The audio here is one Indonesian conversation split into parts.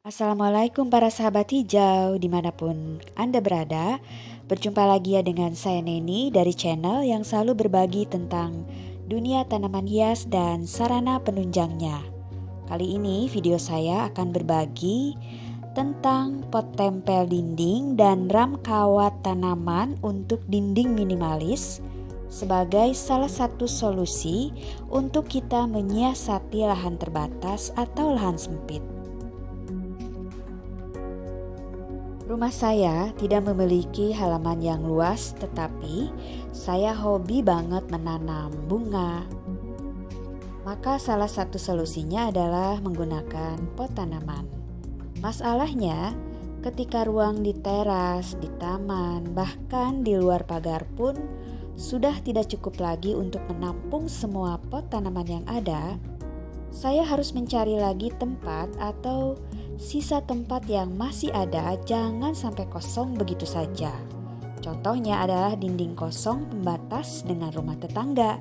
Assalamualaikum para sahabat hijau dimanapun Anda berada. Berjumpa lagi ya dengan saya Neni dari channel yang selalu berbagi tentang dunia tanaman hias dan sarana penunjangnya. Kali ini video saya akan berbagi tentang pot tempel dinding dan ram kawat tanaman untuk dinding minimalis sebagai salah satu solusi untuk kita menyiasati lahan terbatas atau lahan sempit. Rumah saya tidak memiliki halaman yang luas, tetapi saya hobi banget menanam bunga. Maka salah satu solusinya adalah menggunakan pot tanaman. Masalahnya, ketika ruang di teras, di taman, bahkan di luar pagar pun sudah tidak cukup lagi untuk menampung semua pot tanaman yang ada, saya harus mencari lagi tempat atau sisa tempat yang masih ada, jangan sampai kosong begitu saja. Contohnya adalah dinding kosong pembatas dengan rumah tetangga.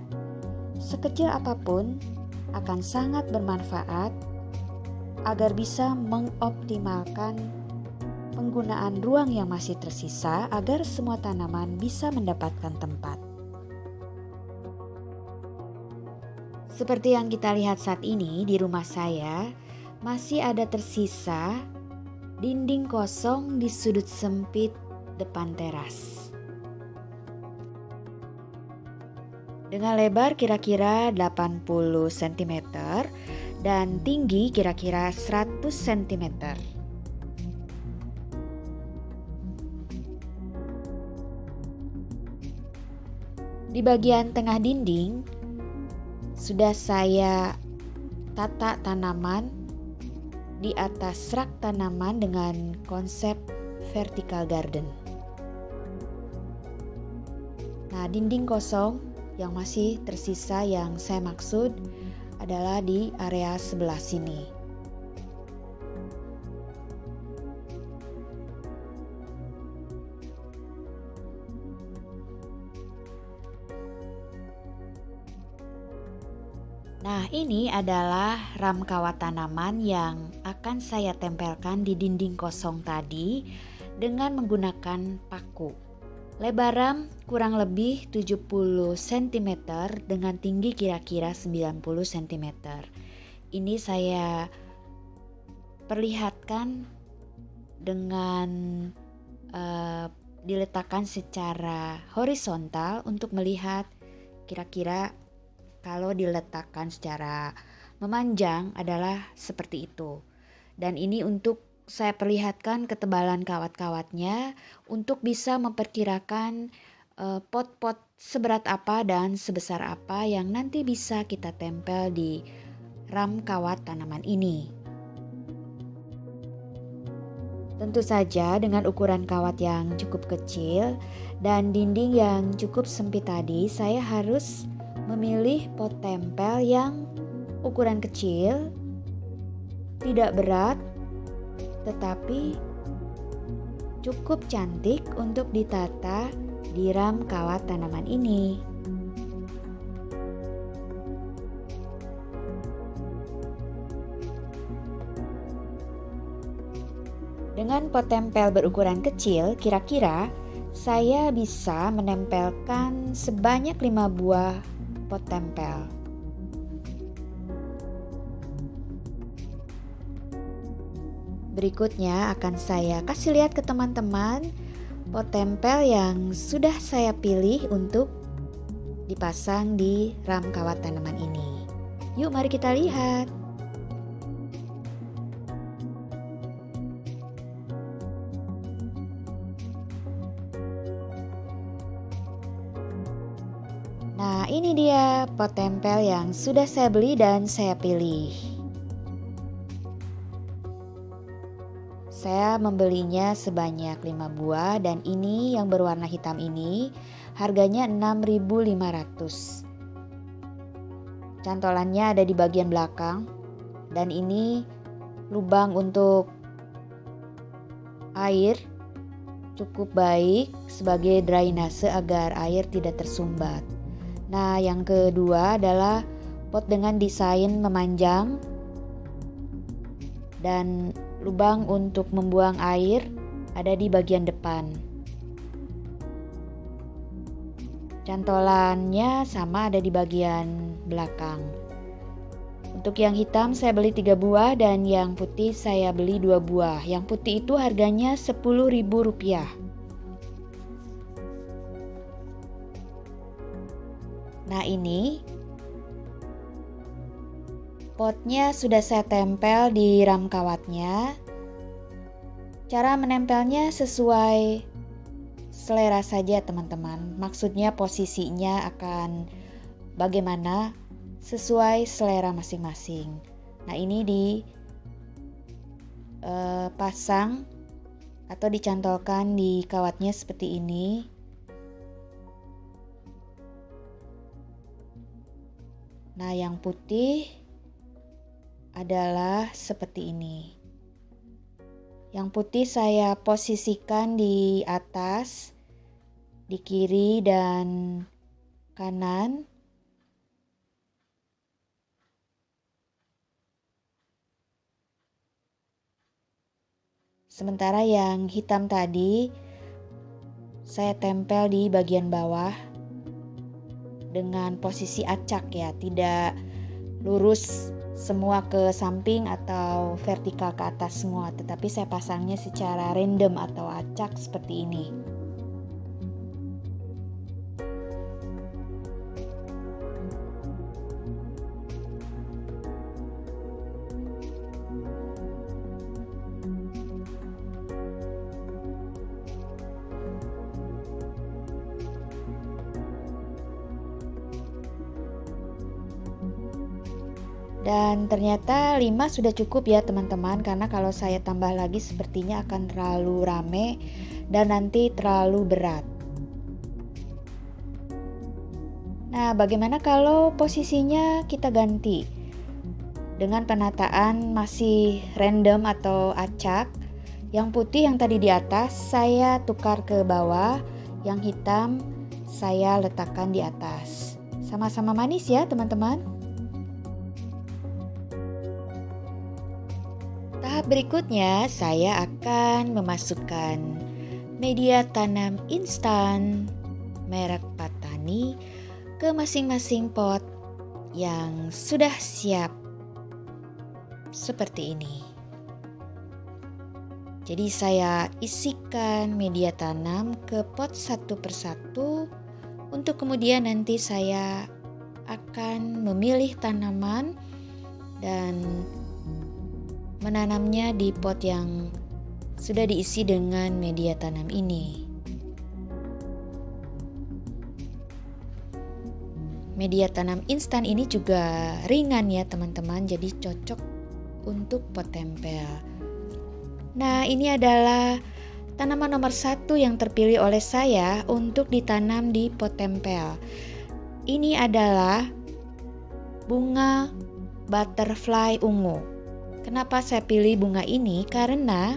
Sekecil apapun akan sangat bermanfaat agar bisa mengoptimalkan penggunaan ruang yang masih tersisa agar semua tanaman bisa mendapatkan tempat. Seperti yang kita lihat saat ini di rumah saya, masih ada tersisa dinding kosong di sudut sempit depan teras. Dengan lebar kira-kira 80 cm dan tinggi kira-kira 100 cm. Di bagian tengah dinding sudah saya tata tanaman di atas rak tanaman dengan konsep vertical garden. Nah, dinding kosong yang masih tersisa yang saya maksud adalah di area sebelah sini. Nah, ini adalah ram kawat tanaman yang akan saya tempelkan di dinding kosong tadi dengan menggunakan paku. Lebar ram kurang lebih 70 cm dengan tinggi kira-kira 90 cm. Ini saya perlihatkan dengan diletakkan secara horizontal untuk melihat kira-kira kalau diletakkan secara memanjang adalah seperti itu. Dan ini untuk saya perlihatkan ketebalan kawat-kawatnya untuk bisa memperkirakan pot-pot seberat apa dan sebesar apa yang nanti bisa kita tempel di ram kawat tanaman ini. Tentu saja dengan ukuran kawat yang cukup kecil dan dinding yang cukup sempit tadi, saya harus memilih pot tempel yang ukuran kecil, tidak berat, tetapi cukup cantik untuk ditata di ram kawat tanaman ini. Dengan pot tempel berukuran kecil, kira-kira saya bisa menempelkan sebanyak 5 buah pot tempel. Berikutnya akan saya kasih lihat ke teman-teman pot tempel yang sudah saya pilih untuk dipasang di ram kawat tanaman ini. Yuk mari kita lihat. Nah, ini dia pot tempel yang sudah saya beli dan saya pilih. Saya membelinya sebanyak 5 buah dan ini yang berwarna hitam ini harganya 6.500. Cantolannya ada di bagian belakang dan ini lubang untuk air cukup baik sebagai drainase agar air tidak tersumbat. Nah, yang kedua adalah pot dengan desain memanjang dan lubang untuk membuang air ada di bagian depan. Cantolannya sama ada di bagian belakang. Untuk yang hitam saya beli 3 buah dan yang putih saya beli 2 buah. Yang putih itu harganya Rp10.000. Nah, ini potnya sudah saya tempel di ram kawatnya. Cara menempelnya sesuai selera saja teman-teman. Maksudnya posisinya akan bagaimana sesuai selera masing-masing. Nah, ini dipasang atau dicantolkan di kawatnya seperti ini. Nah, yang putih adalah seperti ini. Yang putih saya posisikan di atas, di kiri dan kanan. Sementara yang hitam tadi saya tempel di bagian bawah dengan posisi acak ya, tidak lurus semua ke samping atau vertikal ke atas semua, tetapi saya pasangnya secara random atau acak seperti ini. Dan ternyata 5 sudah cukup ya teman-teman, karena kalau saya tambah lagi sepertinya akan terlalu rame dan nanti terlalu berat. Nah, bagaimana kalau posisinya kita ganti dengan penataan masih random atau acak? Yang putih yang tadi di atas saya tukar ke bawah, yang hitam saya letakkan di atas. Sama-sama manis ya teman-teman. Tahap berikutnya saya akan memasukkan media tanam instan merek Patani ke masing-masing pot yang sudah siap seperti ini. Jadi saya isikan media tanam ke pot satu persatu untuk kemudian nanti saya akan memilih tanaman dan menanamnya di pot yang sudah diisi dengan media tanam ini. Media tanam instan ini juga ringan ya teman-teman, jadi cocok untuk pot tempel. Nah, ini adalah tanaman nomor 1 yang terpilih oleh saya untuk ditanam di pot tempel. Ini adalah bunga butterfly ungu. Kenapa saya pilih bunga ini? Karena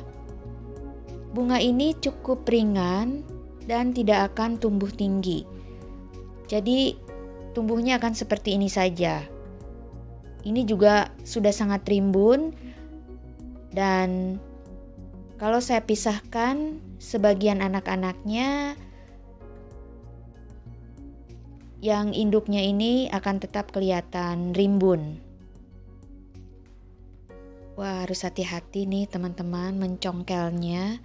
bunga ini cukup ringan dan tidak akan tumbuh tinggi. Jadi tumbuhnya akan seperti ini saja. Ini juga sudah sangat rimbun dan kalau saya pisahkan sebagian anak-anaknya, yang induknya ini akan tetap kelihatan rimbun. Wah, harus hati-hati nih teman-teman mencongkelnya.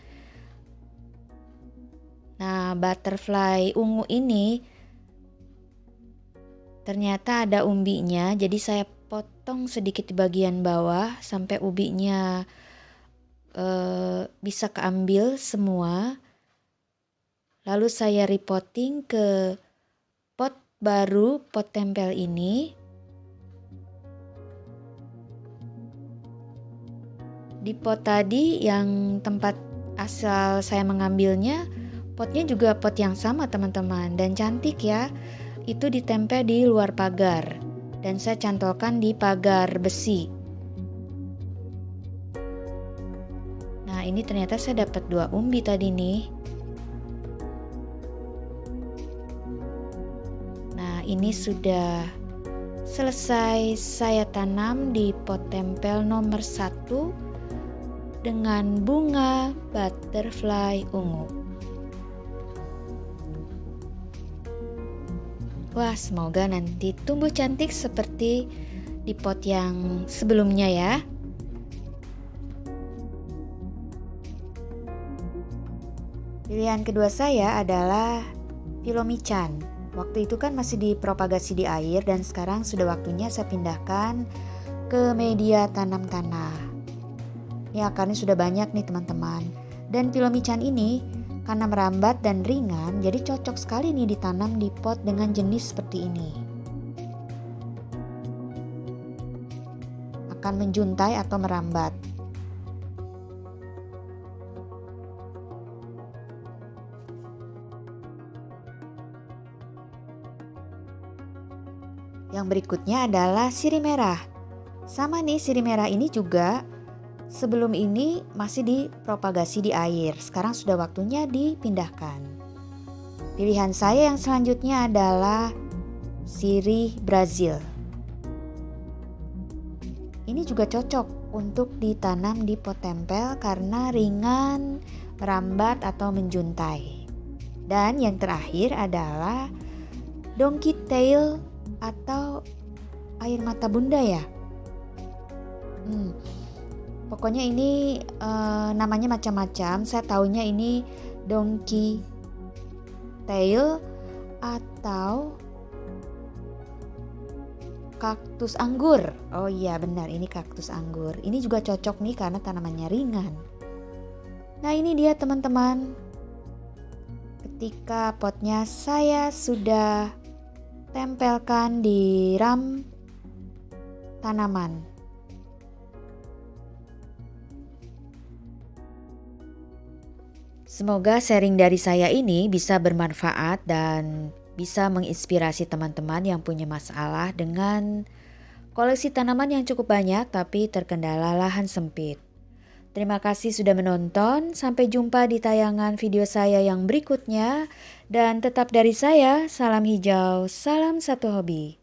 Nah, butterfly ungu ini ternyata ada umbinya, jadi saya potong sedikit di bagian bawah sampai umbinya bisa keambil semua. Lalu saya repotting ke pot baru, pot tempel ini. Di pot tadi yang tempat asal saya mengambilnya, potnya juga pot yang sama teman-teman, dan cantik ya. Itu ditempel di luar pagar dan saya cantolkan di pagar besi. Nah, ini ternyata saya dapat 2 umbi tadi nih. Nah, ini sudah selesai saya tanam di pot tempel nomor 1 dengan bunga butterfly ungu. Wah, semoga nanti tumbuh cantik seperti di pot yang sebelumnya ya. Pilihan kedua saya adalah Filomichan. Waktu itu kan masih dipropagasi di air dan sekarang sudah waktunya saya pindahkan ke media tanam tanah. Ini akarnya sudah banyak nih teman-teman. Dan Filomichan ini karena merambat dan ringan, jadi cocok sekali nih ditanam di pot dengan jenis seperti ini. Akan menjuntai atau merambat. Yang berikutnya adalah sirih merah. Sama nih, sirih merah ini juga sebelum ini masih dipropagasi di air. Sekarang sudah waktunya dipindahkan. Pilihan saya yang selanjutnya adalah sirih Brazil. Ini juga cocok untuk ditanam di pot tempel karena ringan, merambat atau menjuntai. Dan yang terakhir adalah donkey tail atau air mata bunda ya. Pokoknya ini namanya macam-macam. Saya taunya ini donkey tail atau kaktus anggur. Oh iya benar, ini kaktus anggur. Ini juga cocok nih karena tanamannya ringan. Nah ini dia teman-teman. Ketika potnya saya sudah tempelkan di ram tanaman. Semoga sharing dari saya ini bisa bermanfaat dan bisa menginspirasi teman-teman yang punya masalah dengan koleksi tanaman yang cukup banyak tapi terkendala lahan sempit. Terima kasih sudah menonton, sampai jumpa di tayangan video saya yang berikutnya. Dan tetap dari saya, salam hijau, salam satu hobi.